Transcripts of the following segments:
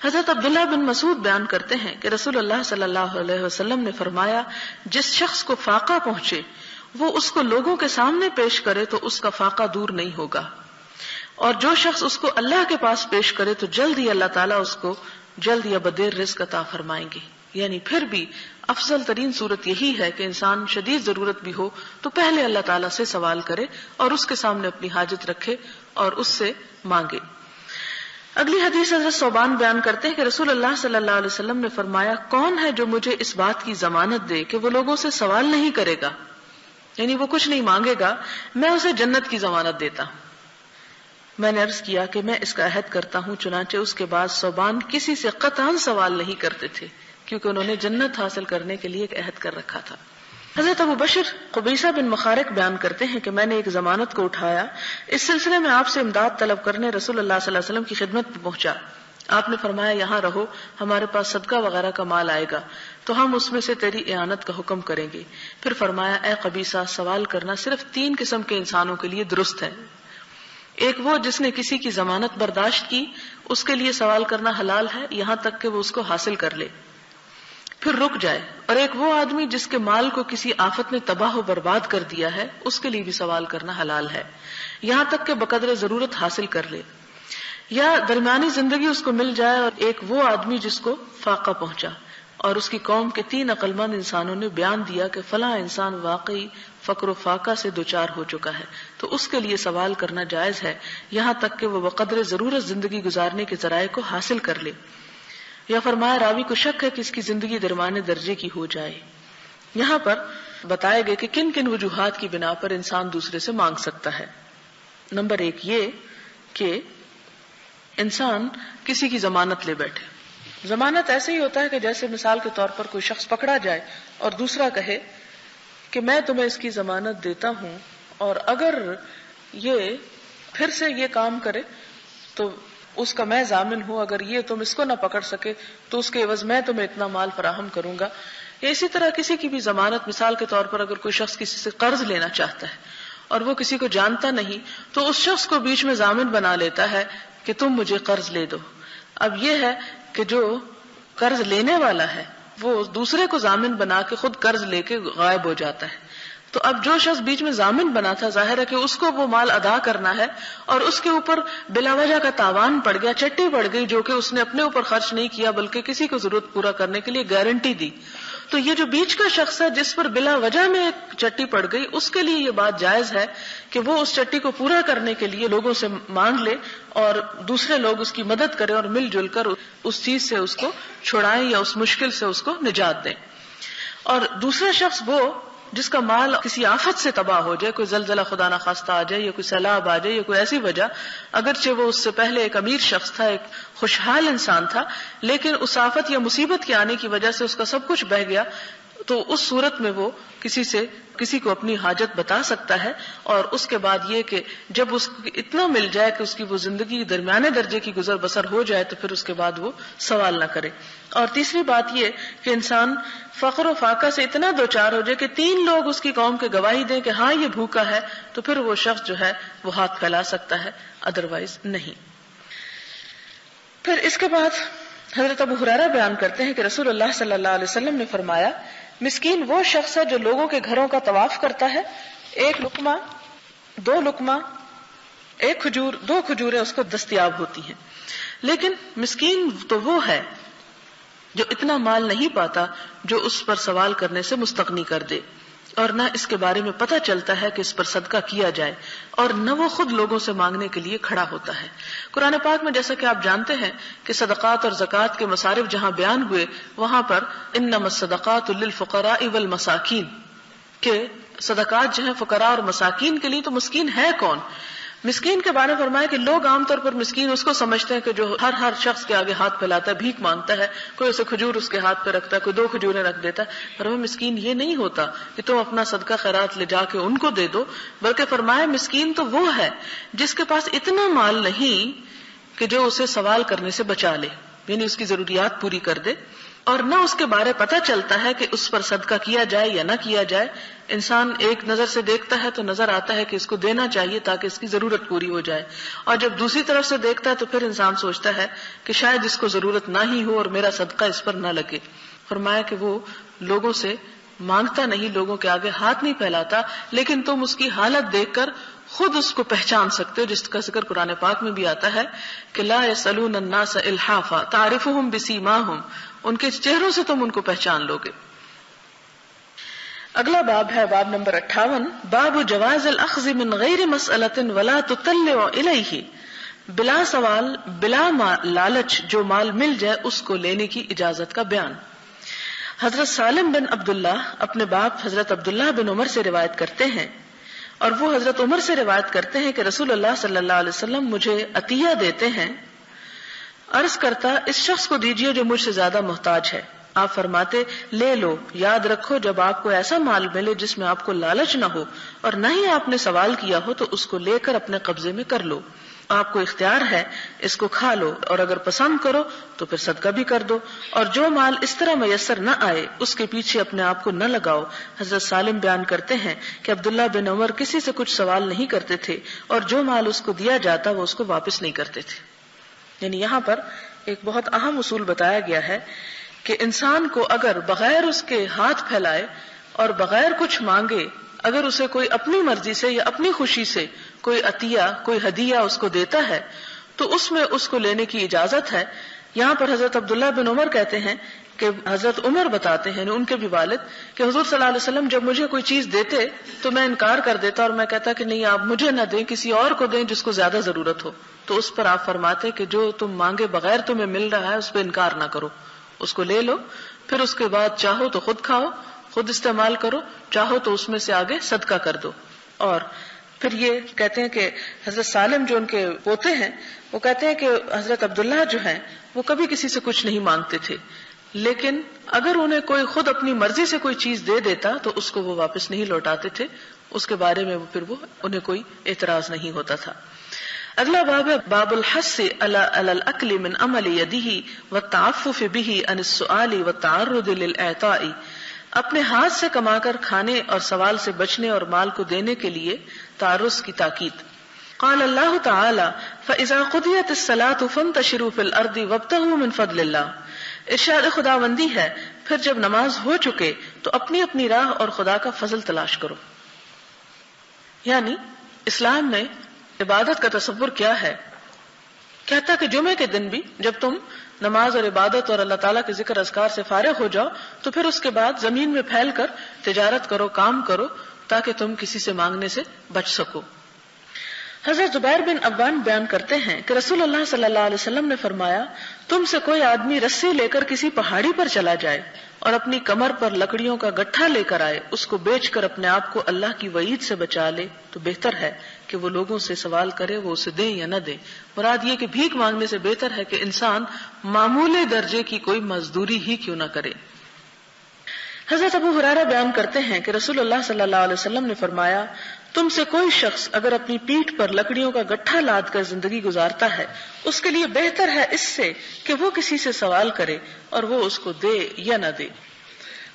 حضرت عبداللہ بن مسعود بیان کرتے ہیں کہ رسول اللہ صلی اللہ علیہ وسلم نے فرمایا، جس شخص کو فاقہ پہنچے وہ اس کو لوگوں کے سامنے پیش کرے تو اس کا فاقہ دور نہیں ہوگا، اور جو شخص اس کو اللہ کے پاس پیش کرے تو جلد ہی اللہ تعالیٰ اس کو جلد یا بدیر رزق عطا فرمائیں گے۔ یعنی پھر بھی افضل ترین صورت یہی ہے کہ انسان شدید ضرورت بھی ہو تو پہلے اللہ تعالیٰ سے سوال کرے اور اس کے سامنے اپنی حاجت رکھے اور اس سے مانگے۔ اگلی حدیث حضرت ثوبان بیان کرتے ہیں کہ رسول اللہ صلی اللہ علیہ وسلم نے فرمایا، کون ہے جو مجھے اس بات کی ضمانت دے کہ وہ لوگوں سے سوال نہیں کرے گا، یعنی وہ کچھ نہیں مانگے گا، میں اسے جنت کی ضمانت دیتا ہوں۔ میں نے عرض کیا کہ میں اس کا عہد کرتا ہوں، چنانچہ اس کے بعد ثوبان کسی سے قطعاً سوال نہیں کرتے تھے کیونکہ انہوں نے جنت حاصل کرنے کے لیے ایک عہد کر رکھا تھا۔ حضرت ابو بشر قبیصہ بن مخارق بیان کرتے ہیں کہ میں نے ایک ضمانت کو اٹھایا، اس سلسلے میں آپ سے امداد طلب کرنے رسول اللہ صلی اللہ علیہ وسلم کی خدمت میں پہنچا۔ آپ نے فرمایا، یہاں رہو، ہمارے پاس صدقہ وغیرہ کا مال آئے گا تو ہم اس میں سے تیری اعانت کا حکم کریں گے۔ پھر فرمایا، اے قبیصہ، سوال کرنا صرف 3 قسم کے انسانوں کے لیے درست ہے۔ ایک وہ جس نے کسی کی ضمانت برداشت کی، اس کے لیے سوال کرنا حلال ہے یہاں تک کہ وہ اس کو حاصل کر لے پھر رک جائے، اور ایک وہ آدمی جس کے مال کو کسی آفت نے تباہ و برباد کر دیا ہے، اس کے لیے بھی سوال کرنا حلال ہے یہاں تک کہ بقدر ضرورت حاصل کر لے، یا درمیانی زندگی اس کو مل جائے۔ اور ایک وہ آدمی جس کو فاقہ پہنچا اور اس کی قوم کے 3 عقل مند انسانوں نے بیان دیا کہ فلاں انسان واقعی فقر و فاقہ سے دوچار ہو چکا ہے، تو اس کے لیے سوال کرنا جائز ہے یہاں تک کہ وہ بقدر ضرورت زندگی گزارنے کے ذرائع کو حاصل کر لے۔ یا فرمایا، راوی کو شک ہے کہ اس کی زندگی درمیانے درجے کی ہو جائے۔ یہاں پر بتائے گئے کہ کن کن وجوہات کی بنا پر انسان دوسرے سے مانگ سکتا ہے۔ نمبر 1 یہ کہ انسان کسی کی ضمانت لے بیٹھے۔ ضمانت ایسے ہی ہوتا ہے کہ جیسے مثال کے طور پر کوئی شخص پکڑا جائے اور دوسرا کہے کہ میں تمہیں اس کی ضمانت دیتا ہوں، اور اگر یہ پھر سے یہ کام کرے تو اس کا میں ضامن ہوں، اگر یہ تم اس کو نہ پکڑ سکے تو اس کے عوض میں تمہیں اتنا مال فراہم کروں گا۔ یا اسی طرح کسی کی بھی ضمانت، مثال کے طور پر اگر کوئی شخص کسی سے قرض لینا چاہتا ہے اور وہ کسی کو جانتا نہیں تو اس شخص کو بیچ میں ضامن بنا لیتا ہے کہ تم مجھے قرض لے دو۔ اب یہ ہے کہ جو قرض لینے والا ہے وہ دوسرے کو ضامن بنا کے خود قرض لے کے غائب ہو جاتا ہے، تو اب جو شخص بیچ میں ضامن بنا تھا، ظاہر ہے کہ اس کو وہ مال ادا کرنا ہے، اور اس کے اوپر بلا وجہ کا تاوان پڑ گیا، چٹی پڑ گئی جو کہ اس نے اپنے اوپر خرچ نہیں کیا بلکہ کسی کو ضرورت پورا کرنے کے لیے گارنٹی دی، تو یہ جو بیچ کا شخص ہے جس پر بلا وجہ میں ایک چٹی پڑ گئی، اس کے لیے یہ بات جائز ہے کہ وہ اس چٹی کو پورا کرنے کے لیے لوگوں سے مانگ لے اور دوسرے لوگ اس کی مدد کریں اور مل جل کر اس چیز سے اس کو چھڑائیں یا اس مشکل سے اس کو نجات دیں۔ اور دوسرا شخص وہ جس کا مال کسی آفت سے تباہ ہو جائے، کوئی زلزلہ خدا نخواستہ آ جائے یا کوئی سیلاب آ جائے یا کوئی ایسی وجہ، اگرچہ وہ اس سے پہلے ایک امیر شخص تھا، ایک خوشحال انسان تھا، لیکن اس آفت یا مصیبت کے آنے کی وجہ سے اس کا سب کچھ بہہ گیا، تو اس صورت میں وہ کسی کو اپنی حاجت بتا سکتا ہے، اور اس کے بعد یہ کہ جب اس کو اتنا مل جائے کہ اس کی وہ زندگی درمیانے درجے کی گزر بسر ہو جائے تو پھر اس کے بعد وہ سوال نہ کرے۔ اور تیسری بات یہ کہ انسان فقر و فاقہ سے اتنا دوچار ہو جائے کہ 3 لوگ اس کی قوم کے گواہی دیں کہ ہاں یہ بھوکا ہے، تو پھر وہ شخص جو ہے وہ ہاتھ پھیلا سکتا ہے، ادروائز نہیں۔ پھر اس کے بعد حضرت ابو ہریرہ بیان کرتے ہیں کہ رسول اللہ صلی اللہ علیہ وسلم نے فرمایا، مسکین وہ شخص ہے جو لوگوں کے گھروں کا طواف کرتا ہے، 1 لقمہ 2 لقمہ 1 کھجور 2 کھجوریں اس کو دستیاب ہوتی ہیں، لیکن مسکین تو وہ ہے جو اتنا مال نہیں پاتا جو اس پر سوال کرنے سے مستغنی کر دے، اور نہ اس کے بارے میں پتہ چلتا ہے کہ اس پر صدقہ کیا جائے، اور نہ وہ خود لوگوں سے مانگنے کے لیے کھڑا ہوتا ہے۔ قرآن پاک میں جیسا کہ آپ جانتے ہیں کہ صدقات اور زکوٰۃ کے مصارف جہاں بیان ہوئے وہاں پر انما الصدقات للفقراء والمساکین، کہ صدقات جو ہیں فقراء اور مساکین کے لیے، تو مسکین ہے کون؟ مسکین کے بارے میں فرمایا کہ لوگ عام طور پر مسکین اس کو سمجھتے ہیں کہ جو ہر شخص کے آگے ہاتھ پھیلاتا ہے، بھیک مانگتا ہے، کوئی اسے کھجور اس کے ہاتھ پہ رکھتا ہے، کوئی 2 کھجوریں رکھ دیتا ہے۔ فرمایا مسکین یہ نہیں ہوتا کہ تم اپنا صدقہ خیرات لے جا کے ان کو دے دو، بلکہ فرمایا مسکین تو وہ ہے جس کے پاس اتنا مال نہیں کہ جو اسے سوال کرنے سے بچا لے، یعنی اس کی ضروریات پوری کر دے، اور نہ اس کے بارے پتہ چلتا ہے کہ اس پر صدقہ کیا جائے یا نہ کیا جائے. انسان ایک نظر سے دیکھتا ہے تو نظر آتا ہے کہ اس کو دینا چاہیے تاکہ اس کی ضرورت پوری ہو جائے, اور جب دوسری طرف سے دیکھتا ہے تو پھر انسان سوچتا ہے کہ شاید اس کو ضرورت نہ ہی ہو اور میرا صدقہ اس پر نہ لگے. فرمایا کہ وہ لوگوں سے مانگتا نہیں, لوگوں کے آگے ہاتھ نہیں پھیلاتا, لیکن تم اس کی حالت دیکھ کر خود اس کو پہچان سکتے ہو, جس کا ذکر قرآن پاک میں بھی آتا ہے کہ لا یسألون الناس الحافا تعرفهم بسیماہم, ان کے چہروں سے تم ان کو پہچان لوگے. اگلا باب ہے باب نمبر 58, باب جواز الاخذ من غیر مسألۃ ولا تطلع الیہ, بلا سوال بلا لالچ جو مال مل جائے اس کو لینے کی اجازت کا بیان. حضرت سالم بن عبداللہ اپنے باپ حضرت عبداللہ بن عمر سے روایت کرتے ہیں, اور وہ حضرت عمر سے روایت کرتے ہیں کہ رسول اللہ صلی اللہ علیہ وسلم مجھے عطیہ دیتے ہیں. عرض کرتا اس شخص کو دیجیے جو مجھ سے زیادہ محتاج ہے. آپ فرماتے لے لو, یاد رکھو جب آپ کو ایسا مال ملے جس میں آپ کو لالچ نہ ہو اور نہ ہی آپ نے سوال کیا ہو تو اس کو لے کر اپنے قبضے میں کر لو. آپ کو اختیار ہے, اس کو کھا لو, اور اگر پسند کرو تو پھر صدقہ بھی کر دو, اور جو مال اس طرح میسر نہ آئے اس کے پیچھے اپنے آپ کو نہ لگاؤ. حضرت سالم بیان کرتے ہیں کہ عبداللہ بن عمر کسی سے کچھ سوال نہیں کرتے تھے, اور جو مال اس کو دیا جاتا وہ اس کو واپس نہیں کرتے تھے. یعنی یہاں پر ایک بہت اہم اصول بتایا گیا ہے کہ انسان کو اگر بغیر اس کے ہاتھ پھیلائے اور بغیر کچھ مانگے, اگر اسے کوئی اپنی مرضی سے یا اپنی خوشی سے کوئی عطیہ کوئی ہدیہ اس کو دیتا ہے تو اس میں اس کو لینے کی اجازت ہے. یہاں پر حضرت عبداللہ بن عمر کہتے ہیں کہ حضرت عمر بتاتے ہیں ان کے بھی والد کہ حضور صلی اللہ علیہ وسلم جب مجھے کوئی چیز دیتے تو میں انکار کر دیتا, اور میں کہتا کہ نہیں آپ مجھے نہ دیں, کسی اور کو دیں جس کو زیادہ ضرورت ہو. تو اس پر آپ فرماتے کہ جو تم مانگے بغیر تمہیں مل رہا ہے اس پہ انکار نہ کرو, اس کو لے لو, پھر اس کے بعد چاہو تو خود کھاؤ, خود استعمال کرو, چاہو تو اس میں سے آگے صدقہ کر دو. اور پھر یہ کہتے ہیں کہ حضرت سالم جو ان کے پوتے ہیں وہ کہتے ہیں کہ حضرت عبداللہ جو ہیں وہ کبھی کسی سے کچھ نہیں مانگتے تھے, لیکن اگر انہیں کوئی خود اپنی مرضی سے کوئی چیز دے دیتا تو اس کو وہ واپس نہیں لوٹاتے تھے, اس کے بارے میں پھر وہ انہیں کوئی اعتراض نہیں ہوتا تھا. اگلا باب ہے باب الحث علی الاکل من عمل یدہ والتعفف بہ عن السؤال والتعرض للاعطاء, اپنے ہاتھ سے کما کر کھانے اور سوال سے بچنے اور مال کو دینے کے لیے تعرض کی تاکید. قال اللہ تعالی فاذا قضیت الصلاۃ فانتشروا فی الارض وابتغوا من فضل اللہ, ارشاد خداوندی ہے پھر جب نماز ہو چکے تو اپنی اپنی راہ اور خدا کا فضل تلاش کرو. یعنی اسلام میں عبادت کا تصور کیا ہے, کہتا کہ جمعے کے دن بھی جب تم نماز اور عبادت اور اللہ تعالیٰ کے ذکر اذکار سے فارغ ہو جاؤ تو پھر اس کے بعد زمین میں پھیل کر تجارت کرو, کام کرو, تاکہ تم کسی سے مانگنے سے بچ سکو. حضرت زبیر بن عوام بیان کرتے ہیں کہ رسول اللہ صلی اللہ علیہ وسلم نے فرمایا تم سے کوئی آدمی رسی لے کر کسی پہاڑی پر چلا جائے اور اپنی کمر پر لکڑیوں کا گٹھا لے کر آئے, اس کو بیچ کر اپنے آپ کو اللہ کی وعید سے بچا لے تو بہتر ہے کہ وہ لوگوں سے سوال کرے, وہ اسے دیں یا نہ دیں. مراد یہ کہ بھیک مانگنے سے بہتر ہے کہ انسان معمولی درجے کی کوئی مزدوری ہی کیوں نہ کرے. حضرت ابو ہریرہ بیان کرتے ہیں کہ رسول اللہ صلی اللہ علیہ وسلم نے فرمایا تم سے کوئی شخص اگر اپنی پیٹھ پر لکڑیوں کا گٹھا لاد کر زندگی گزارتا ہے اس کے لیے بہتر ہے اس سے کہ وہ کسی سے سوال کرے اور وہ اس کو دے یا نہ دے.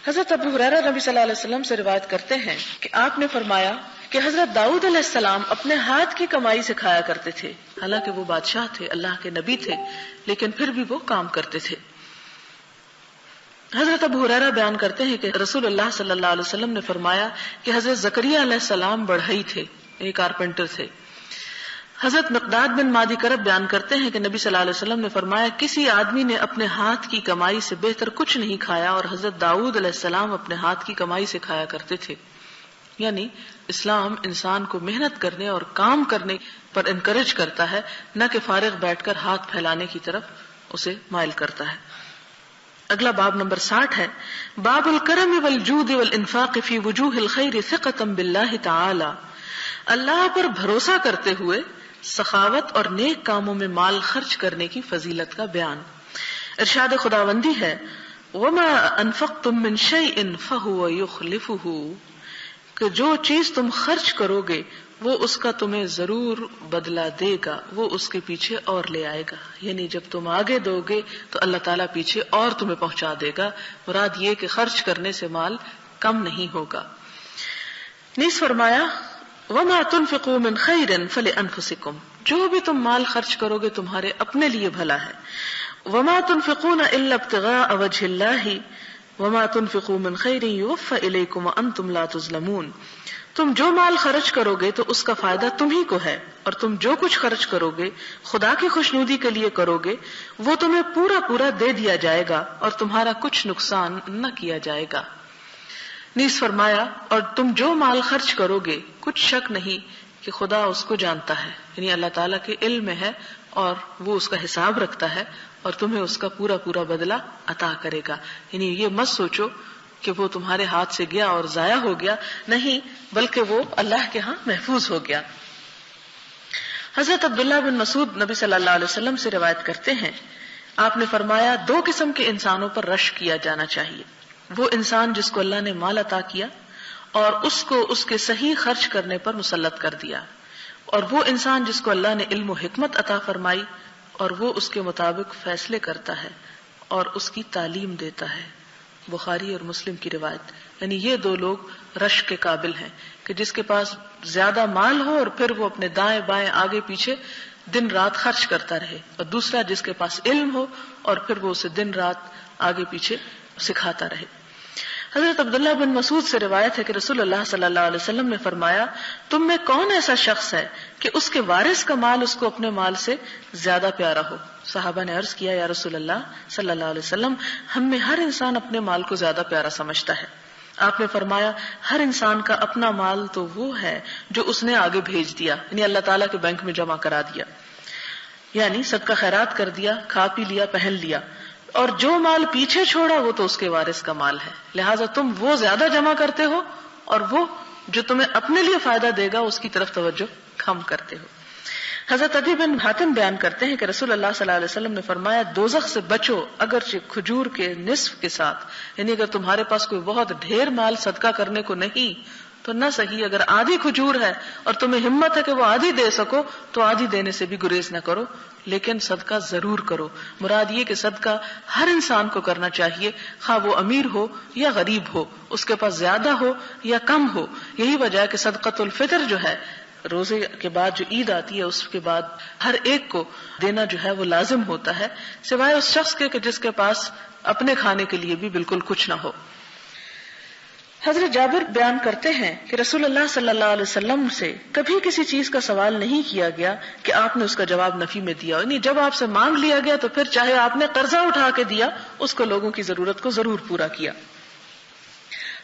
حضرت ابو ہریرہ نبی صلی اللہ علیہ وسلم سے روایت کرتے ہیں کہ آپ نے فرمایا کہ حضرت داؤد علیہ السلام اپنے ہاتھ کی کمائی سے کھایا کرتے تھے, حالانکہ وہ بادشاہ تھے, اللہ کے نبی تھے, لیکن پھر بھی وہ کام کرتے تھے. حضرت ابو ہریرہ بیان کرتے ہیں کہ رسول اللہ صلی اللہ علیہ وسلم نے فرمایا کہ حضرت زکریا علیہ السلام بڑھئی تھے, ایک کارپینٹر تھے. حضرت مقداد بن مادی کرب بیان کرتے ہیں کہ نبی صلی اللہ علیہ وسلم نے فرمایا کسی آدمی نے اپنے ہاتھ کی کمائی سے بہتر کچھ نہیں کھایا, اور حضرت داؤد علیہ السلام اپنے ہاتھ کی کمائی سے کھایا کرتے تھے. یعنی اسلام انسان کو محنت کرنے اور کام کرنے پر انکریج کرتا ہے, نہ کہ فارغ بیٹھ کر ہاتھ پھیلانے کی طرف اسے مائل کرتا ہے. اگلا باب نمبر 60 ہے باب الکرم والجود والانفاق فی وجوہ الخیر ثقۃ باللہ تعالی, اللہ پر بھروسہ کرتے ہوئے سخاوت اور نیک کاموں میں مال خرچ کرنے کی فضیلت کا بیان. ارشاد خداوندی ہے وما انفقتم من شیء فهو یخلفہ, کہ جو چیز تم خرچ کرو گے وہ اس کا تمہیں ضرور بدلہ دے گا، وہ اس کے پیچھے اور لے آئے گا. یعنی جب تم آگے دو گے تو اللہ تعالیٰ پیچھے اور تمہیں پہنچا دے گا. مراد یہ کہ خرچ کرنے سے مال کم نہیں ہوگا. نیز فرمایا وَمَا تُنْفِقُوا مِنْ خَيْرٍ فَلِأَنفُسِكُمْ، جو بھی تم مال خرچ کرو گے تمہارے اپنے لیے بھلا ہے. وَمَا تُنْفِقُونَ إِلَّا ابْتِغَاءَ وَجْهِ اللَّهِ وَمَا تُنْفِقُوا مِنْ خَيْرٍ يُوَفَّ إِلَيْكُمْ وَأَنْتُمْ لَا تُظْلَمُونَ. تم جو مال خرچ کرو گے تو اس کا فائدہ تم ہی کو ہے، اور تم جو کچھ خرچ کرو گے خدا کی خوشنودی کے لیے کرو گے وہ تمہیں پورا پورا دے دیا جائے گا اور تمہارا کچھ نقصان نہ کیا جائے گا. نیز فرمایا اور تم جو مال خرچ کرو گے کچھ شک نہیں کہ خدا اس کو جانتا ہے، یعنی اللہ تعالیٰ کے علم میں ہے اور وہ اس کا حساب رکھتا ہے اور تمہیں اس کا پورا پورا بدلہ عطا کرے گا. یعنی یہ مت سوچو کہ وہ تمہارے ہاتھ سے گیا اور ضائع ہو گیا، نہیں، بلکہ وہ اللہ کے ہاں محفوظ ہو گیا. حضرت عبداللہ بن مسعود نبی صلی اللہ علیہ وسلم سے روایت کرتے ہیں، آپ نے فرمایا 2 قسم کے انسانوں پر رشک کیا جانا چاہیے. وہ انسان جس کو اللہ نے مال عطا کیا اور اس کو اس کے صحیح خرچ کرنے پر مسلط کر دیا، اور وہ انسان جس کو اللہ نے علم و حکمت عطا فرمائی اور وہ اس کے مطابق فیصلے کرتا ہے اور اس کی تعلیم دیتا ہے. بخاری اور مسلم کی روایت. یعنی یہ 2 لوگ رشک کے قابل ہیں کہ جس کے پاس زیادہ مال ہو اور پھر وہ اپنے دائیں بائیں آگے پیچھے دن رات خرچ کرتا رہے، اور دوسرا جس کے پاس علم ہو اور پھر وہ اسے دن رات آگے پیچھے سکھاتا رہے. حضرت عبداللہ بن مسعود سے روایت ہے کہ رسول اللہ صلی اللہ علیہ وسلم نے فرمایا تم میں کون ایسا شخص ہے کہ اس کے وارث کا مال اس کو اپنے مال سے زیادہ پیارا ہو. صحابہ نے عرض کیا یا رسول اللہ صلی اللہ علیہ وسلم، ہم میں ہر انسان اپنے مال کو زیادہ پیارا سمجھتا ہے. آپ نے فرمایا ہر انسان کا اپنا مال تو وہ ہے جو اس نے آگے بھیج دیا، یعنی اللہ تعالیٰ کے بینک میں جمع کرا دیا، یعنی صدقہ خیرات کر دیا، کھا پی لیا، پہن لیا. اور جو مال پیچھے چھوڑا وہ تو اس کے وارث کا مال ہے، لہٰذا تم وہ زیادہ جمع کرتے ہو اور وہ جو تمہیں اپنے لیے فائدہ دے گا اس کی طرف توجہ کم کرتے ہو. حضرت عدی بن حاتم بیان کرتے ہیں کہ رسول اللہ صلی اللہ علیہ وسلم نے فرمایا دوزخ سے بچو اگرچہ کھجور کے نصف کے ساتھ، یعنی اگر تمہارے پاس کوئی بہت ڈھیر مال صدقہ کرنے کو نہیں تو نہ صحیح، اگر آدھی کھجور ہے اور تمہیں ہمت ہے کہ وہ آدھی دے سکو تو آدھی دینے سے بھی گریز نہ کرو، لیکن صدقہ ضرور کرو. مراد یہ کہ صدقہ ہر انسان کو کرنا چاہیے، خواہ وہ امیر ہو یا غریب ہو، اس کے پاس زیادہ ہو یا کم ہو. یہی وجہ ہے کہ صدقۃ الفطر جو ہے روزے کے بعد جو عید آتی ہے اس کے بعد ہر ایک کو دینا جو ہے وہ لازم ہوتا ہے، سوائے اس شخص کے کہ جس کے پاس اپنے کھانے کے لیے بھی بالکل کچھ نہ ہو. حضرت جابر بیان کرتے ہیں کہ رسول اللہ صلی اللہ علیہ وسلم سے کبھی کسی چیز کا سوال نہیں کیا گیا کہ آپ نے اس کا جواب نفی میں دیا، یعنی جب آپ سے مانگ لیا گیا تو پھر چاہے آپ نے قرضہ اٹھا کے دیا اس کو لوگوں کی ضرورت کو ضرور پورا کیا.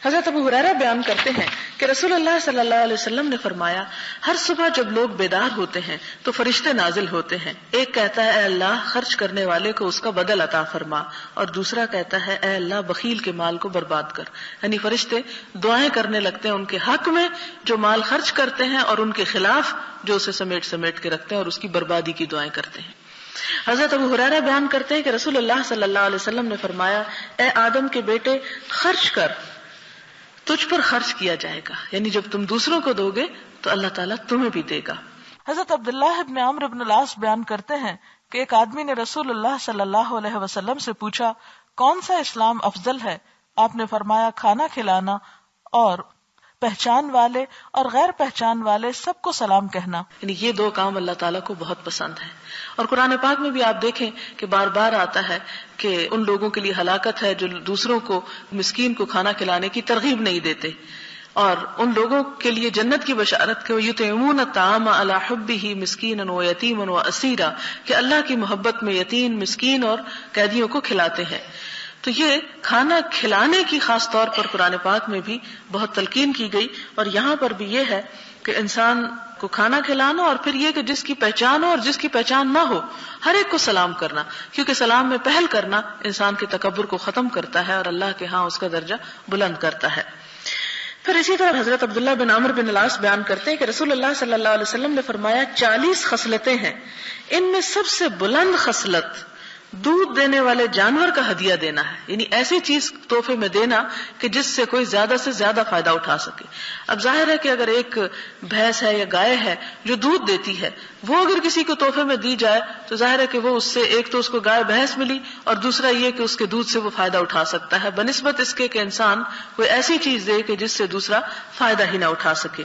حضرت ابو ہریرہ بیان کرتے ہیں کہ رسول اللہ صلی اللہ علیہ وسلم نے فرمایا ہر صبح جب لوگ بیدار ہوتے ہیں تو فرشتے نازل ہوتے ہیں. ایک کہتا ہے اے اللہ خرچ کرنے والے کو اس کا بدل عطا فرما، اور دوسرا کہتا ہے اے اللہ بخیل کے مال کو برباد کر. یعنی فرشتے دعائیں کرنے لگتے ہیں ان کے حق میں جو مال خرچ کرتے ہیں اور ان کے خلاف جو اسے سمیٹ کے رکھتے ہیں اور اس کی بربادی کی دعائیں کرتے ہیں. حضرت ابو ہریرہ بیان کرتے ہیں کہ رسول اللہ صلی اللہ علیہ وسلم نے فرمایا اے آدم کے بیٹے خرچ کر، تجھ پر خرچ کیا جائے گا، یعنی جب تم دوسروں کو دو گے تو اللہ تعالیٰ تمہیں بھی دے گا. حضرت عبداللہ ابن عمرو بن العاص بیان کرتے ہیں کہ ایک آدمی نے رسول اللہ صلی اللہ علیہ وسلم سے پوچھا کون سا اسلام افضل ہے؟ آپ نے فرمایا کھانا کھلانا اور پہچان والے اور غیر پہچان والے سب کو سلام کہنا. یعنی یہ 2 کام اللہ تعالیٰ کو بہت پسند ہے. اور قرآن پاک میں بھی آپ دیکھیں کہ بار بار آتا ہے کہ ان لوگوں کے لیے ہلاکت ہے جو دوسروں کو مسکین کو کھانا کھلانے کی ترغیب نہیں دیتے، اور ان لوگوں کے لیے جنت کی بشارت کہ یطعمون الطعام علی حبہ مسکینا ویتیما واسیرا، کہ اللہ کی محبت میں یتیم، مسکین اور قیدیوں کو کھلاتے ہیں. تو یہ کھانا کھلانے کی خاص طور پر قرآن پاک میں بھی بہت تلقین کی گئی، اور یہاں پر بھی یہ ہے کہ انسان کو کھانا کھلانا اور پھر یہ کہ جس کی پہچان ہو اور جس کی پہچان نہ ہو ہر ایک کو سلام کرنا، کیونکہ سلام میں پہل کرنا انسان کے تکبر کو ختم کرتا ہے اور اللہ کے ہاں اس کا درجہ بلند کرتا ہے. پھر اسی طرح حضرت عبداللہ بن عمرو بن العاص بیان کرتے ہیں کہ رسول اللہ صلی اللہ علیہ وسلم نے فرمایا 40 خصلتیں ہیں، ان میں سب سے بلند خصلت دودھ دینے والے جانور کا ہدیہ دینا ہے، یعنی ایسی چیز تحفے میں دینا کہ جس سے کوئی زیادہ سے زیادہ فائدہ اٹھا سکے۔ اب ظاہر ہے کہ اگر ایک بھینس ہے یا گائے ہے جو دودھ دیتی ہے، وہ اگر کسی کو تحفے میں دی جائے تو ظاہر ہے کہ وہ اس سے ایک تو اس کو گائے بھینس ملی، اور دوسرا یہ کہ اس کے دودھ سے وہ فائدہ اٹھا سکتا ہے، بنسبت اس کے کہ انسان کوئی ایسی چیز دے کہ جس سے دوسرا فائدہ ہی نہ اٹھا سکے۔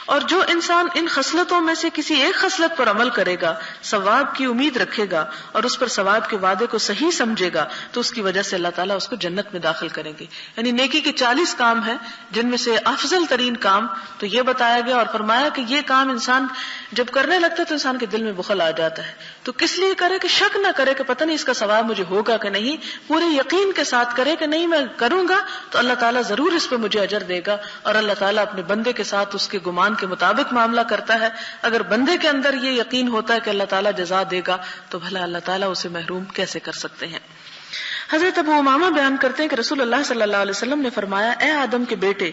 اور جو انسان ان خصلتوں میں سے کسی ایک خصلت پر عمل کرے گا، ثواب کی امید رکھے گا اور اس پر ثواب کے وعدے کو صحیح سمجھے گا، تو اس کی وجہ سے اللہ تعالیٰ اس کو جنت میں داخل کریں گے۔ یعنی نیکی کے 40 کام ہیں جن میں سے افضل ترین کام تو یہ بتایا گیا اور فرمایا کہ یہ کام انسان جب کرنے لگتا ہے تو انسان کے دل میں بخل آ جاتا ہے، تو کس لیے کرے کہ شک نہ کرے کہ پتہ نہیں اس کا ثواب مجھے ہوگا کہ نہیں، پورے یقین کے ساتھ کرے کہ نہیں میں کروں گا تو اللہ تعالیٰ ضرور اس پہ مجھے اجر دے گا، اور اللہ تعالیٰ اپنے بندے کے ساتھ اس کے گمان کے مطابق معاملہ کرتا ہے۔ اگر بندے کے اندر یہ یقین ہوتا ہے کہ اللہ تعالیٰ جزا دے گا تو بھلا اللہ تعالیٰ اسے محروم کیسے کر سکتے ہیں۔ حضرت ابو امامہ بیان کرتے ہیں کہ رسول اللہ صلی اللہ علیہ وسلم نے فرمایا، اے آدم کے بیٹے،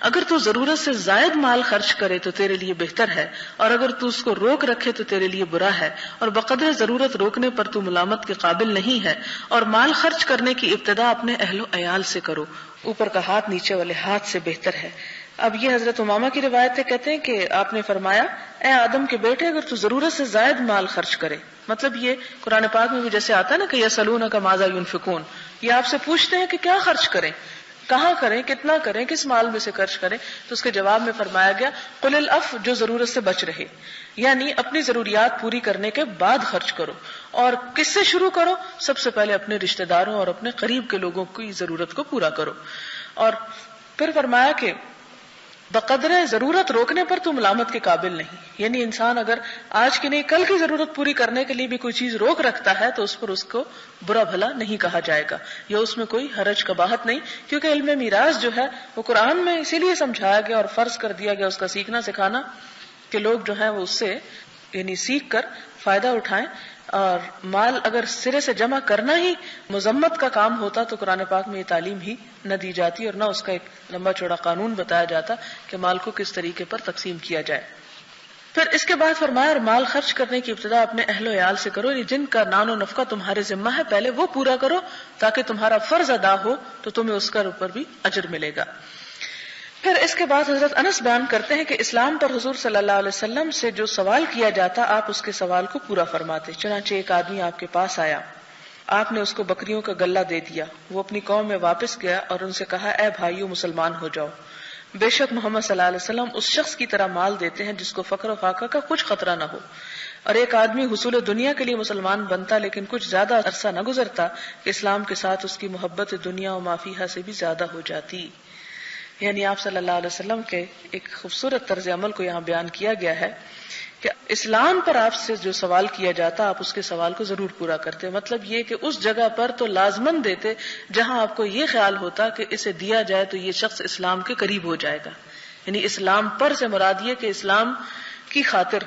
اگر تو ضرورت سے زائد مال خرچ کرے تو تیرے لیے بہتر ہے، اور اگر تو اس کو روک رکھے تو تیرے لیے برا ہے، اور بقدر ضرورت روکنے پر تو ملامت کے قابل نہیں ہے، اور مال خرچ کرنے کی ابتدا اپنے اہل و عیال سے کرو، اوپر کا ہاتھ نیچے والے ہاتھ سے بہتر ہے۔ اب یہ حضرت امامہ کی روایت ہے، کہتے ہیں کہ آپ نے فرمایا، اے آدم کے بیٹے، اگر تو ضرورت سے زائد مال خرچ کرے، مطلب یہ قرآن پاک میں بھی جیسے آتا ہے نا کہ یسألونک ماذا ينفقون، یہ آپ سے پوچھتے ہیں کہ کیا خرچ کریں، کہاں کریں، کتنا کریں، کس مال میں سے خرچ کریں، تو اس کے جواب میں فرمایا گیا قل العف، جو ضرورت سے بچ رہے، یعنی اپنی ضروریات پوری کرنے کے بعد خرچ کرو۔ اور کس سے شروع کرو؟ سب سے پہلے اپنے رشتہ داروں اور اپنے قریب کے لوگوں کی ضرورت کو پورا کرو۔ اور پھر فرمایا کہ بقدر ضرورت روکنے پر تو ملامت کے قابل نہیں، یعنی انسان اگر آج کی نہیں کل کی ضرورت پوری کرنے کے لیے بھی کوئی چیز روک رکھتا ہے تو اس پر اس کو برا بھلا نہیں کہا جائے گا، یا اس میں کوئی حرج قباحت نہیں، کیونکہ علم میراث جو ہے وہ قرآن میں اسی لیے سمجھایا گیا اور فرض کر دیا گیا اس کا سیکھنا سکھانا، کہ لوگ جو ہے وہ اس سے یعنی سیکھ کر فائدہ اٹھائیں۔ اور مال اگر سرے سے جمع کرنا ہی مذمت کا کام ہوتا تو قرآن پاک میں یہ تعلیم ہی نہ دی جاتی اور نہ اس کا ایک لمبا چوڑا قانون بتایا جاتا کہ مال کو کس طریقے پر تقسیم کیا جائے۔ پھر اس کے بعد فرمایا، اور مال خرچ کرنے کی ابتدا اپنے اہل و عیال سے کرو، یعنی جن کا نان و نفقہ تمہارے ذمہ ہے پہلے وہ پورا کرو تاکہ تمہارا فرض ادا ہو تو تمہیں اس کا اوپر بھی اجر ملے گا۔ پھر اس کے بعد حضرت انس بیان کرتے ہیں کہ اسلام پر حضور صلی اللہ علیہ وسلم سے جو سوال کیا جاتا آپ اس کے سوال کو پورا فرماتے۔ چنانچہ ایک آدمی آپ کے پاس آیا، آپ نے اس کو بکریوں کا غلہ دے دیا، وہ اپنی قوم میں واپس گیا اور ان سے کہا، اے بھائیو مسلمان ہو جاؤ، بے شک محمد صلی اللہ علیہ وسلم اس شخص کی طرح مال دیتے ہیں جس کو فقر و فاقہ کا کچھ خطرہ نہ ہو۔ اور ایک آدمی حصول دنیا کے لیے مسلمان بنتا لیکن کچھ زیادہ عرصہ نہ گزرتا کہ اسلام کے ساتھ اس کی محبت دنیا و ما فیہا سے بھی زیادہ ہو جاتی۔ یعنی آپ صلی اللہ علیہ وسلم کے ایک خوبصورت طرز عمل کو یہاں بیان کیا گیا ہے کہ اسلام پر آپ سے جو سوال کیا جاتا آپ اس کے سوال کو ضرور پورا کرتے، مطلب یہ کہ اس جگہ پر تو لازمن دیتے جہاں آپ کو یہ خیال ہوتا کہ اسے دیا جائے تو یہ شخص اسلام کے قریب ہو جائے گا۔ یعنی اسلام پر سے مراد یہ کہ اسلام کی خاطر،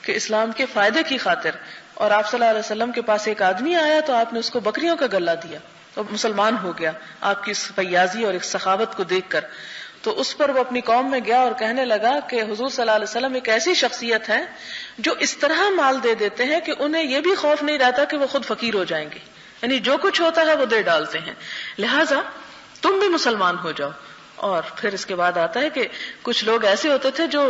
کہ اسلام کے فائدے کی خاطر۔ اور آپ صلی اللہ علیہ وسلم کے پاس ایک آدمی آیا تو آپ نے اس کو بکریوں کا غلہ دیا، تو مسلمان ہو گیا آپ کی اس فیاضی اور اس سخاوت کو دیکھ کر۔ تو اس پر وہ اپنی قوم میں گیا اور کہنے لگا کہ حضور صلی اللہ علیہ وسلم ایک ایسی شخصیت ہے جو اس طرح مال دے دیتے ہیں کہ انہیں یہ بھی خوف نہیں رہتا کہ وہ خود فقیر ہو جائیں گے، یعنی جو کچھ ہوتا ہے وہ دے ڈالتے ہیں، لہٰذا تم بھی مسلمان ہو جاؤ۔ اور پھر اس کے بعد آتا ہے کہ کچھ لوگ ایسے ہوتے تھے جو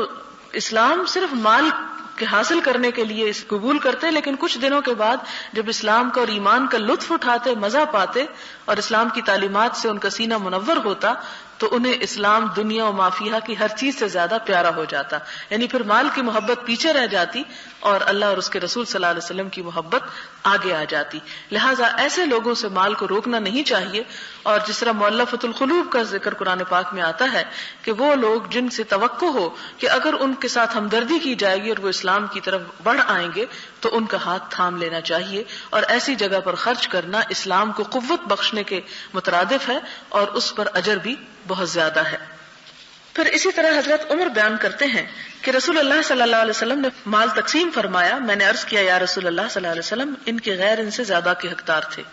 اسلام صرف مال کے حاصل کرنے کے لیے اس قبول کرتے، لیکن کچھ دنوں کے بعد جب اسلام کا اور ایمان کا لطف اٹھاتے، مزہ پاتے اور اسلام کی تعلیمات سے ان کا سینہ منور ہوتا تو انہیں اسلام دنیا و ما فیہا کی ہر چیز سے زیادہ پیارا ہو جاتا، یعنی پھر مال کی محبت پیچھے رہ جاتی اور اللہ اور اس کے رسول صلی اللہ علیہ وسلم کی محبت آگے آ جاتی۔ لہٰذا ایسے لوگوں سے مال کو روکنا نہیں چاہیے۔ اور جس طرح مؤلفۃ القلوب کا ذکر قرآن پاک میں آتا ہے کہ وہ لوگ جن سے توقع ہو کہ اگر ان کے ساتھ ہمدردی کی جائے گی اور وہ اسلام کی طرف بڑھ آئیں گے تو ان کا ہاتھ تھام لینا چاہیے، اور ایسی جگہ پر خرچ کرنا اسلام کو قوت بخشنے کے مترادف ہے اور اس پر اجر بھی بہت زیادہ ہے۔ پھر اسی طرح حضرت عمر بیان کرتے ہیں کہ رسول اللہ صلی اللہ علیہ وسلم نے مال تقسیم فرمایا، میں نے عرض کیا یا رسول اللہ صلی اللہ علیہ وسلم، ان کے غیر ان سے زیادہ کے حقدار تھے۔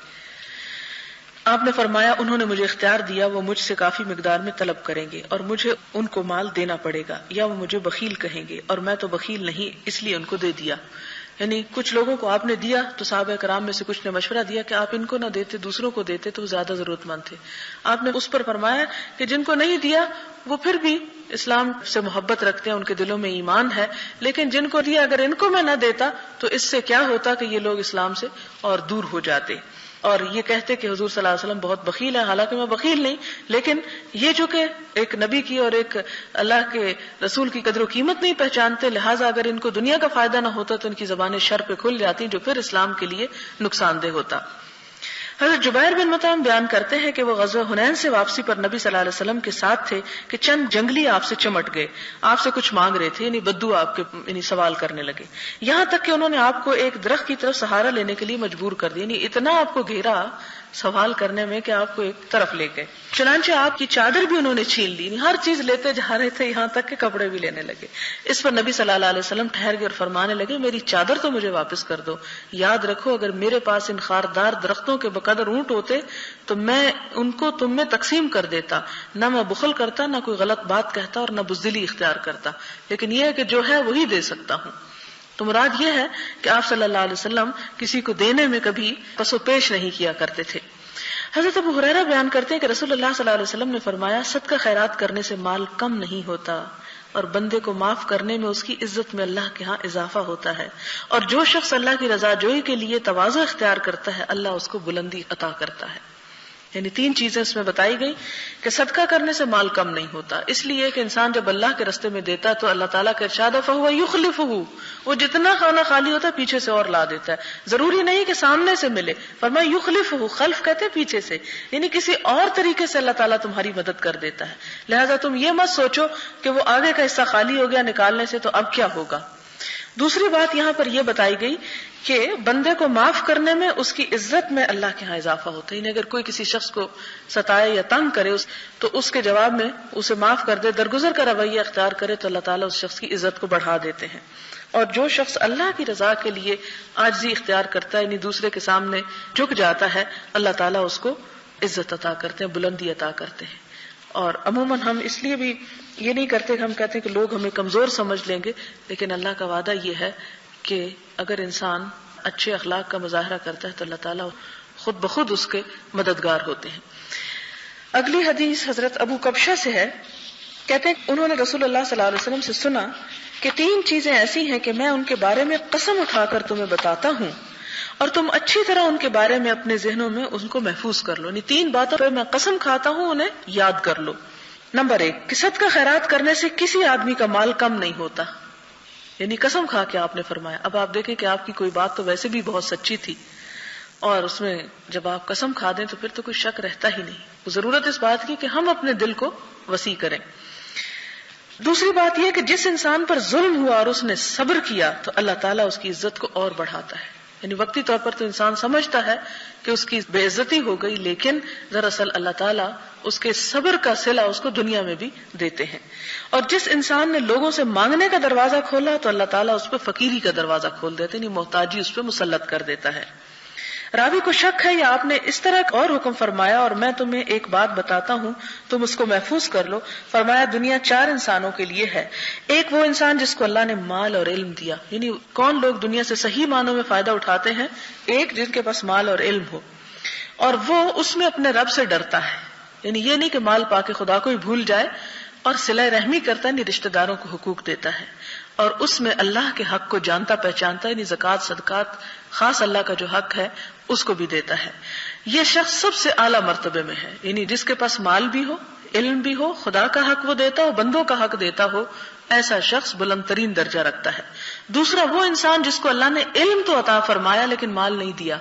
آپ نے فرمایا انہوں نے مجھے اختیار دیا، وہ مجھ سے کافی مقدار میں طلب کریں گے اور مجھے ان کو مال دینا پڑے گا، یا وہ مجھے بخیل کہیں گے اور میں تو بخیل نہیں اس لیے ان کو دے دیا۔ یعنی کچھ لوگوں کو آپ نے دیا تو صحابہ کرام میں سے کچھ نے مشورہ دیا کہ آپ ان کو نہ دیتے دوسروں کو دیتے تو وہ زیادہ ضرورت مند تھے. آپ نے اس پر فرمایا کہ جن کو نہیں دیا وہ پھر بھی اسلام سے محبت رکھتے ہیں, ان کے دلوں میں ایمان ہے, لیکن جن کو دیا اگر ان کو میں نہ دیتا تو اس سے کیا ہوتا کہ یہ لوگ اسلام سے اور دور ہو جاتے اور یہ کہتے کہ حضور صلی اللہ علیہ وسلم بہت بخیل ہے. حالانکہ میں بخیل نہیں, لیکن یہ جو کہ ایک نبی کی اور ایک اللہ کے رسول کی قدر و قیمت نہیں پہچانتے, لہٰذا اگر ان کو دنیا کا فائدہ نہ ہوتا تو ان کی زبانیں شر پہ کھل جاتی جو پھر اسلام کے لیے نقصان دہ ہوتا. حضرت جبیر بن مطعم بیان کرتے ہیں کہ وہ غزوہ حنین سے واپسی پر نبی صلی اللہ علیہ وسلم کے ساتھ تھے کہ چند جنگلی آپ سے چمٹ گئے, آپ سے کچھ مانگ رہے تھے, یعنی بدو آپ کے یعنی سوال کرنے لگے, یہاں تک کہ انہوں نے آپ کو ایک درخت کی طرف سہارا لینے کے لیے مجبور کر دیا, یعنی اتنا آپ کو گھیرا سوال کرنے میں کہ آپ کو ایک طرف لے گئے. چنانچہ آپ کی چادر بھی انہوں نے چھین لی, یعنی ہر چیز لیتے جا رہے تھے, یہاں تک کہ کپڑے بھی لینے لگے. اس پر نبی صلی اللہ علیہ وسلم ٹھہر گئے اور فرمانے لگے میری چادر تو مجھے واپس کر دو. یاد رکھو اگر میرے پاس ان خاردار درختوں کے بقدر اونٹ ہوتے تو میں ان کو تم میں تقسیم کر دیتا, نہ میں بخل کرتا, نہ کوئی غلط بات کہتا اور نہ بزدلی اختیار کرتا, لیکن یہ ہے کہ جو ہے وہی دے سکتا ہوں. تو مراد یہ ہے کہ آپ صلی اللہ علیہ وسلم کسی کو دینے میں کبھی پس و پیش نہیں کیا کرتے تھے. حضرت ابو ہریرہ بیان کرتے ہیں کہ رسول اللہ صلی اللہ علیہ وسلم نے فرمایا صدقہ خیرات کرنے سے مال کم نہیں ہوتا اور بندے کو معاف کرنے میں اس کی عزت میں اللہ کے ہاں اضافہ ہوتا ہے, اور جو شخص اللہ کی رضا جوئی کے لیے تواضع اختیار کرتا ہے اللہ اس کو بلندی عطا کرتا ہے. یعنی 3 چیزیں اس میں بتائی گئی کہ صدقہ کرنے سے مال کم نہیں ہوتا, اس لیے کہ انسان جب اللہ کے رستے میں دیتا تو اللہ تعالیٰ کا ارشاد ہے فَهُوَ يُخْلِفُهُ, وہ جتنا کھانا خالی ہوتا ہے پیچھے سے اور لا دیتا ہے, ضروری نہیں کہ سامنے سے ملے, فرمایا يُخْلِفُهُ, خلف کہتے ہیں پیچھے سے, یعنی کسی اور طریقے سے اللہ تعالیٰ تمہاری مدد کر دیتا ہے. لہذا تم یہ مت سوچو کہ وہ آگے کا حصہ خالی ہو گیا نکالنے سے تو اب کیا ہوگا. دوسری بات یہاں پر یہ بتائی گئی کہ بندے کو معاف کرنے میں اس کی عزت میں اللہ کے ہاں اضافہ ہوتا ہے. یعنی اگر کوئی کسی شخص کو ستائے یا تنگ کرے تو اس کے جواب میں اسے معاف کر دے, درگزر کا رویہ اختیار کرے تو اللہ تعالیٰ اس شخص کی عزت کو بڑھا دیتے ہیں. اور جو شخص اللہ کی رضا کے لیے عاجزی اختیار کرتا ہے یعنی دوسرے کے سامنے جھک جاتا ہے اللہ تعالیٰ اس کو عزت عطا کرتے ہیں, بلندی عطا کرتے ہیں. اور عموماً ہم اس لیے بھی یہ نہیں کرتے کہ ہم کہتے ہیں کہ لوگ ہمیں کمزور سمجھ لیں گے, لیکن اللہ کا وعدہ یہ ہے کہ اگر انسان اچھے اخلاق کا مظاہرہ کرتا ہے تو اللہ تعالیٰ خود بخود اس کے مددگار ہوتے ہیں. اگلی حدیث حضرت ابو کبشہ سے ہے, کہتے ہیں انہوں نے رسول اللہ صلی اللہ علیہ وسلم سے سنا کہ 3 چیزیں ایسی ہیں کہ میں ان کے بارے میں قسم اٹھا کر تمہیں بتاتا ہوں اور تم اچھی طرح ان کے بارے میں اپنے ذہنوں میں ان کو محفوظ کر لو. یعنی 3 باتوں پر میں قسم کھاتا ہوں, انہیں یاد کر لو. نمبر 1 کہ صدقہ خیرات کرنے سے کسی آدمی کا مال کم نہیں ہوتا, یعنی قسم کھا کے آپ نے فرمایا. اب آپ دیکھیں کہ آپ کی کوئی بات تو ویسے بھی بہت سچی تھی اور اس میں جب آپ قسم کھا دیں تو پھر تو کوئی شک رہتا ہی نہیں. ضرورت اس بات کی کہ ہم اپنے دل کو وسیع کریں. دوسری بات یہ کہ جس انسان پر ظلم ہوا اور اس نے صبر کیا تو اللہ تعالیٰ اس کی عزت کو اور بڑھاتا ہے. یعنی وقتی طور پر تو انسان سمجھتا ہے کہ اس کی بے عزتی ہو گئی, لیکن دراصل اللہ تعالیٰ اس کے صبر کا صلہ اس کو دنیا میں بھی دیتے ہیں. اور جس انسان نے لوگوں سے مانگنے کا دروازہ کھولا تو اللہ تعالیٰ اس پہ فقیری کا دروازہ کھول دیتے, یعنی محتاجی اس پہ مسلط کر دیتا ہے. راوی کو شک ہے یا آپ نے اس طرح ایک اور حکم فرمایا اور میں تمہیں ایک بات بتاتا ہوں تم اس کو محفوظ کر لو. فرمایا دنیا 4 انسانوں کے لیے ہے. ایک وہ انسان جس کو اللہ نے مال اور علم دیا, یعنی کون لوگ دنیا سے صحیح معنوں میں فائدہ اٹھاتے ہیں, ایک جن کے پاس مال اور علم ہو اور وہ اس میں اپنے رب سے ڈرتا ہے, یعنی یہ نہیں کہ مال پا کے خدا کو ہی بھول جائے, اور صلہ رحمی کرتا ہے, یعنی رشتہ داروں کو حقوق دیتا ہے, اور اس میں اللہ کے حق کو جانتا پہچانتا ہے, یعنی زکوٰۃ صدقات خاص اللہ کا جو حق ہے اس کو بھی دیتا ہے. یہ شخص سب سے اعلیٰ مرتبے میں ہے, یعنی جس کے پاس مال بھی ہو, علم بھی ہو, خدا کا حق وہ دیتا ہو, بندوں کا حق دیتا ہو, ایسا شخص بلند ترین درجہ رکھتا ہے. دوسرا وہ انسان جس کو اللہ نے علم تو عطا فرمایا لیکن مال نہیں دیا,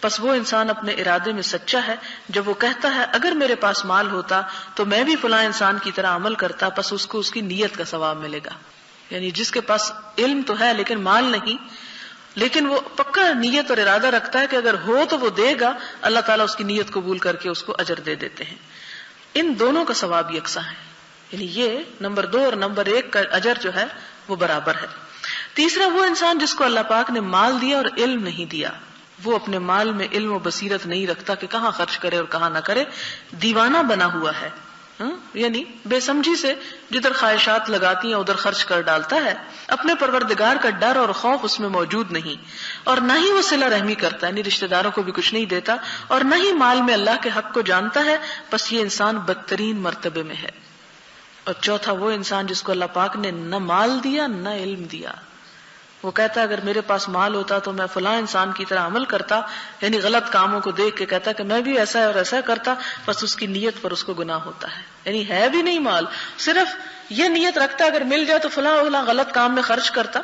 پس وہ انسان اپنے ارادے میں سچا ہے جب وہ کہتا ہے اگر میرے پاس مال ہوتا تو میں بھی فلاں انسان کی طرح عمل کرتا, پس اس کو اس کی نیت کا ثواب ملے گا. یعنی جس کے پاس علم تو ہے لیکن مال نہیں, لیکن وہ پکا نیت اور ارادہ رکھتا ہے کہ اگر ہو تو وہ دے گا, اللہ تعالیٰ اس کی نیت قبول کر کے اس کو اجر دے دیتے ہیں. ان دونوں کا ثواب یکساں ہے, یعنی یہ نمبر 2 اور نمبر 1 کا اجر جو ہے وہ برابر ہے. تیسرا وہ انسان جس کو اللہ پاک نے مال دیا اور علم نہیں دیا, وہ اپنے مال میں علم و بصیرت نہیں رکھتا کہ کہاں خرچ کرے اور کہاں نہ کرے, دیوانہ بنا ہوا ہے. یعنی بے سمجھی سے جدھر خواہشات لگاتی ہیں ادھر خرچ کر ڈالتا ہے. اپنے پروردگار کا ڈر اور خوف اس میں موجود نہیں, اور نہ ہی وہ صلہ رحمی کرتا ہے, یعنی رشتہ داروں کو بھی کچھ نہیں دیتا, اور نہ ہی مال میں اللہ کے حق کو جانتا ہے. بس یہ انسان بدترین مرتبے میں ہے. اور چوتھا وہ انسان جس کو اللہ پاک نے نہ مال دیا نہ علم دیا. وہ کہتا ہے اگر میرے پاس مال ہوتا تو میں فلاں انسان کی طرح عمل کرتا, یعنی غلط کاموں کو دیکھ کے کہتا کہ میں بھی ایسا اور ایسا کرتا, بس اس کی نیت پر اس کو گناہ ہوتا ہے. یعنی ہے بھی نہیں مال, صرف یہ نیت رکھتا اگر مل جائے تو فلاں فلاں غلط کام میں خرچ کرتا,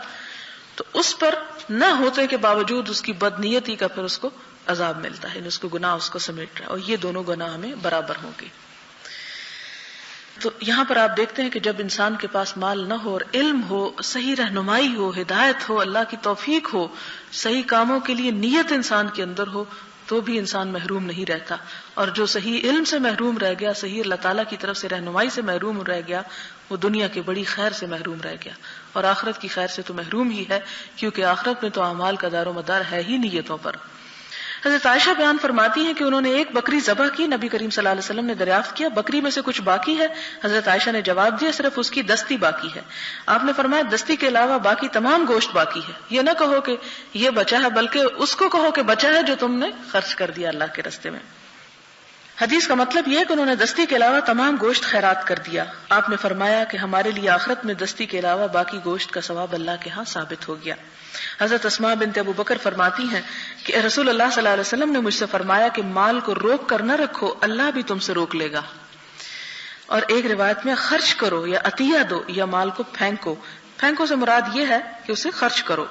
تو اس پر نہ ہوتے کے باوجود اس کی بد نیتی کا پھر اس کو عذاب ملتا ہے, یعنی اس کو گناہ اس کو سمیٹ رہا ہے, اور یہ دونوں گناہ ہمیں برابر ہوں گے. تو یہاں پر آپ دیکھتے ہیں کہ جب انسان کے پاس مال نہ ہو اور علم ہو, صحیح رہنمائی ہو, ہدایت ہو, اللہ کی توفیق ہو, صحیح کاموں کے لیے نیت انسان کے اندر ہو, تو بھی انسان محروم نہیں رہتا. اور جو صحیح علم سے محروم رہ گیا, صحیح اللہ تعالیٰ کی طرف سے رہنمائی سے محروم رہ گیا, وہ دنیا کی بڑی خیر سے محروم رہ گیا, اور آخرت کی خیر سے تو محروم ہی ہے, کیونکہ آخرت میں تو اعمال کا دار و مدار ہے ہی نیتوں پر. حضرت عائشہ بیان فرماتی ہیں کہ انہوں نے ایک بکری ذبح کی, نبی کریم صلی اللہ علیہ وسلم نے دریافت کیا بکری میں سے کچھ باقی ہے؟ حضرت عائشہ نے جواب دیا صرف اس کی دستی باقی ہے. آپ نے فرمایا دستی کے علاوہ باقی تمام گوشت باقی ہے, یہ نہ کہو کہ یہ بچا ہے, بلکہ اس کو کہو کہ بچا ہے جو تم نے خرچ کر دیا اللہ کے راستے میں. حدیث کا مطلب یہ ہے کہ انہوں نے دستی کے علاوہ تمام گوشت خیرات کر دیا. آپ نے فرمایا کہ ہمارے لیے آخرت میں دستی کے علاوہ باقی گوشت کا ثواب اللہ کے ہاں ثابت ہو گیا. حضرت اسماء بنت ابو بکر فرماتی ہیں کہ رسول اللہ صلی اللہ علیہ وسلم نے مجھ سے فرمایا کہ مال کو روک کر نہ رکھو, اللہ بھی تم سے روک لے گا. اور ایک روایت میں خرچ کرو یا عطیہ دو یا مال کو پھینکو. پھینکو سے مراد یہ ہے کہ اسے خرچ کرو,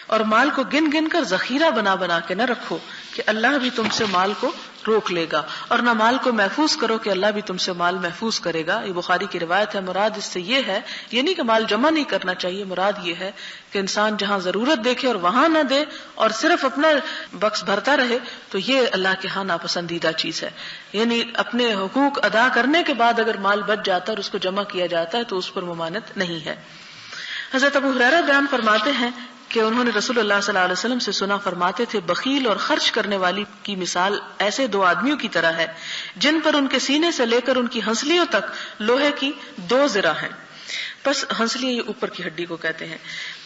اور مال کو گن گن کر ذخیرہ بنا بنا کے نہ رکھو کہ اللہ بھی تم سے مال کو روک لے گا, اور نہ مال کو محفوظ کرو کہ اللہ بھی تم سے مال محفوظ کرے گا. یہ بخاری کی روایت ہے. مراد اس سے یہ ہے, یہ نہیں کہ مال جمع نہیں کرنا چاہیے, مراد یہ ہے کہ انسان جہاں ضرورت دیکھے اور وہاں نہ دے اور صرف اپنا بکس بھرتا رہے, تو یہ اللہ کے ہاں ناپسندیدہ چیز ہے. یعنی اپنے حقوق ادا کرنے کے بعد اگر مال بچ جاتا ہے اور اس کو جمع کیا جاتا ہے تو اس پر ممانعت نہیں ہے. حضرت ابو ہریرہ بیان فرماتے ہیں کہ انہوں نے رسول اللہ صلی اللہ علیہ وسلم سے سنا, فرماتے تھے بخیل اور خرچ کرنے والی کی مثال ایسے دو آدمیوں کی طرح ہے جن پر ان کے سینے سے لے کر ان کی ہنسلیوں تک لوہے کی 2 زرہ ہیں. بس ہنسلی یہ اوپر کی ہڈی کو کہتے ہیں.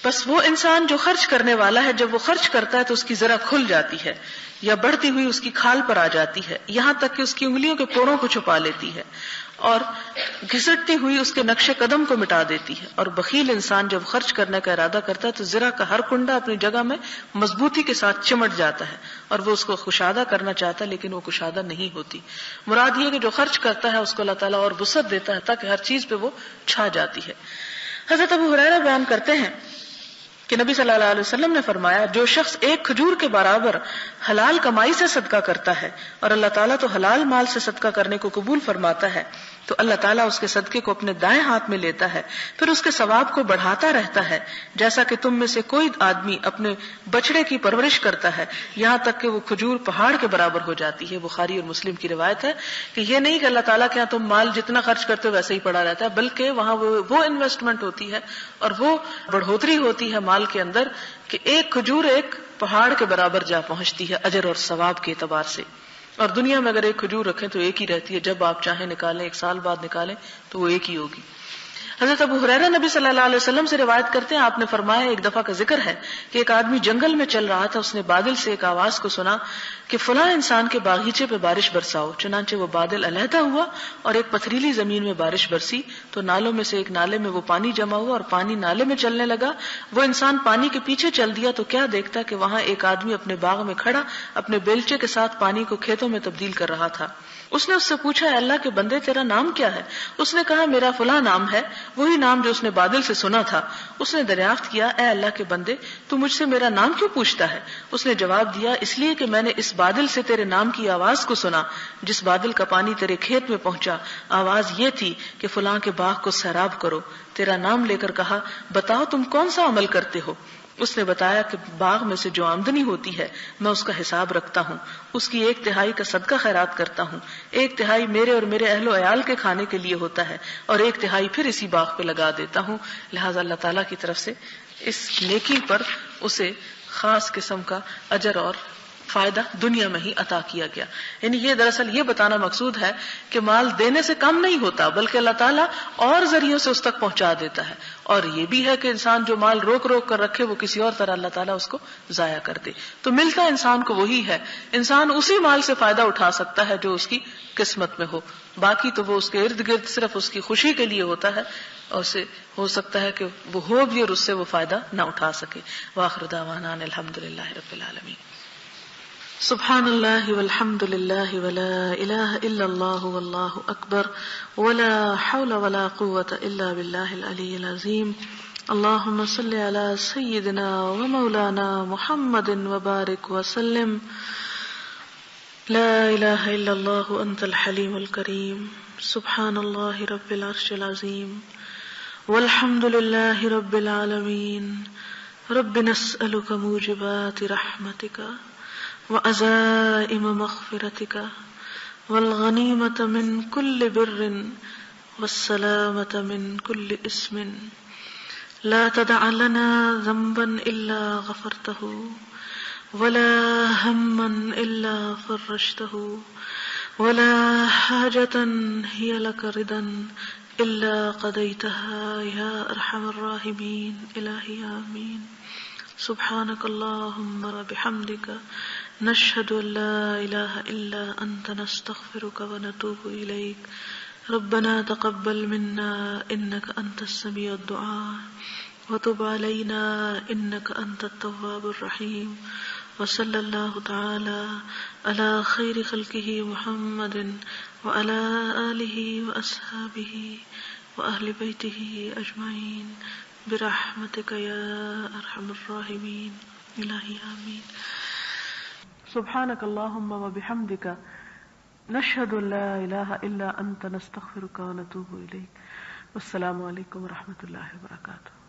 بس وہ انسان جو خرچ کرنے والا ہے, جب وہ خرچ کرتا ہے تو اس کی زرہ کھل جاتی ہے یا بڑھتی ہوئی اس کی کھال پر آ جاتی ہے, یہاں تک کہ اس کی انگلیوں کے پوڑوں کو چھپا لیتی ہے اور گھسٹتی ہوئی اس کے نقش قدم کو مٹا دیتی ہے. اور بخیل انسان جب خرچ کرنے کا ارادہ کرتا ہے تو زرہ کا ہر کنڈا اپنی جگہ میں مضبوطی کے ساتھ چمٹ جاتا ہے, اور وہ اس کو کشادہ کرنا چاہتا ہے لیکن وہ کشادہ نہیں ہوتی. مراد یہ کہ جو خرچ کرتا ہے اس کو اللہ تعالیٰ اور وسعت دیتا ہے تاکہ ہر چیز پہ وہ چھا جاتی ہے. حضرت ابو ہریرہ بیان کرتے ہیں کہ نبی صلی اللہ علیہ وسلم نے فرمایا جو شخص ایک کھجور کے برابر حلال کمائی سے صدقہ کرتا ہے, اور اللہ تعالیٰ تو حلال مال سے صدقہ کرنے کو قبول فرماتا ہے, تو اللہ تعالیٰ اس کے صدقے کو اپنے دائیں ہاتھ میں لیتا ہے, پھر اس کے ثواب کو بڑھاتا رہتا ہے, جیسا کہ تم میں سے کوئی آدمی اپنے بچڑے کی پرورش کرتا ہے یہاں تک کہ وہ کھجور پہاڑ کے برابر ہو جاتی ہے. بخاری اور مسلم کی روایت ہے کہ یہ نہیں کہ اللہ تعالیٰ کے یہاں تم مال جتنا خرچ کرتے ہو ویسے ہی پڑا رہتا ہے, بلکہ وہاں وہ انویسٹمنٹ ہوتی ہے اور وہ بڑھوتری ہوتی ہے مال کے اندر کہ ایک کھجور ایک پہاڑ کے برابر جا پہنچتی ہے اجر اور ثواب کے اعتبار سے. اور دنیا میں اگر ایک کھجور رکھیں تو ایک ہی رہتی ہے, جب آپ چاہیں نکالیں, 1 سال بعد نکالیں تو وہ ایک ہی ہوگی. حضرت ابو ہریرہ نبی صلی اللہ علیہ وسلم سے روایت کرتے ہیں, آپ نے فرمایا ایک دفعہ کا ذکر ہے کہ ایک آدمی جنگل میں چل رہا تھا, اس نے بادل سے ایک آواز کو سنا کہ فلاں انسان کے باغیچے پہ بارش برساؤ. چنانچہ وہ بادل علیحدہ ہوا اور ایک پتھریلی زمین میں بارش برسی, تو نالوں میں سے ایک نالے میں وہ پانی جمع ہوا اور پانی نالے میں چلنے لگا. وہ انسان پانی کے پیچھے چل دیا تو کیا دیکھتا کہ وہاں ایک آدمی اپنے باغ میں کھڑا اپنے بیلچے کے ساتھ پانی کو کھیتوں میں تبدیل کر رہا تھا. اس نے اس سے پوچھا اے اللہ کے بندے تیرا نام کیا ہے؟ اس نے کہا میرا فلاں نام ہے, وہی نام جو اس نے بادل سے سنا تھا. اس نے دریافت کیا اے اللہ کے بندے تو مجھ سے میرا نام کیوں پوچھتا ہے؟ اس نے جواب دیا اس لیے کہ میں نے اس بادل سے تیرے نام کی آواز کو سنا. جس بادل کا پانی تیرے کھیت میں پہنچا آواز یہ تھی کہ فلاں کے باغ کو سیراب کرو. تیرا نام لے کر کہا بتاؤ تم کون سا عمل کرتے ہو؟ اس نے بتایا کہ باغ میں سے جو آمدنی ہوتی ہے میں اس کا حساب رکھتا ہوں, اس کی 1/3 کا صدقہ خیرات کرتا ہوں, 1/3 میرے اور میرے اہل و عیال کے کھانے کے لیے ہوتا ہے, اور 1/3 پھر اسی باغ پہ لگا دیتا ہوں. لہٰذا اللہ تعالیٰ کی طرف سے اس نیکی پر اسے خاص قسم کا اجر اور فائدہ دنیا میں ہی عطا کیا گیا. یعنی یہ دراصل یہ بتانا مقصود ہے کہ مال دینے سے کم نہیں ہوتا، بلکہ اللہ تعالیٰ اور ذریعوں سے اس تک پہنچا دیتا ہے. اور یہ بھی ہے کہ انسان جو مال روک روک کر رکھے وہ کسی اور طرح اللہ تعالیٰ اس کو ضائع کر دے. تو ملتا انسان کو وہی ہے. انسان اسی مال سے فائدہ اٹھا سکتا ہے جو اس کی قسمت میں ہو، باقی تو وہ اس کے ارد گرد صرف اس کی خوشی کے لیے ہوتا ہے، اور اسے ہو سکتا ہے کہ وہ ہو بھی اور اس سے وہ فائدہ نہ اٹھا سکے. وآخر دعوانا الحمدللہ رب العالمین. سبحان اللہ والحمد للہ ولا الہ الا اللہ واللہ اکبر ولا حول ولا قوة الا باللہ العلی العظیم. اللہم صل علی سیدنا ومولانا محمد وبارک وسلم. لا الہ الا اللہ انت الحلیم الکریم. سبحان اللہ رب العرش العظیم والحمد للہ رب العالمین. رب نسألک موجبات رحمتک وعزائم مغفرتك والغنيمة من كل بر والسلامة من كل اسم. لا تدع لنا ذنبا إلا غفرته ولا هما إلا فرجته ولا حاجة هي لك رضا إلا قضيتها يا أرحم الراحمين. إلهي آمين. سبحانك اللهم وبحمدك نشهد ان لا اله الا انت نستغفرك ونتوب اليك. ربنا تقبل منا انك انت السميع الدعاء وتب علينا انك انت التواب الرحيم. وصلى الله تعالى على خير خلقه محمد وعلى آله وأصحابه وأهل بيته أجمعين برحمتك يا أرحم الراحمين. إلهي آمين. سبحانك اللهم وبحمدك نشهد أن لا إله إلا أنت نستغفرك ونتوب إليك. والسلام عليكم ورحمة الله وبركاته.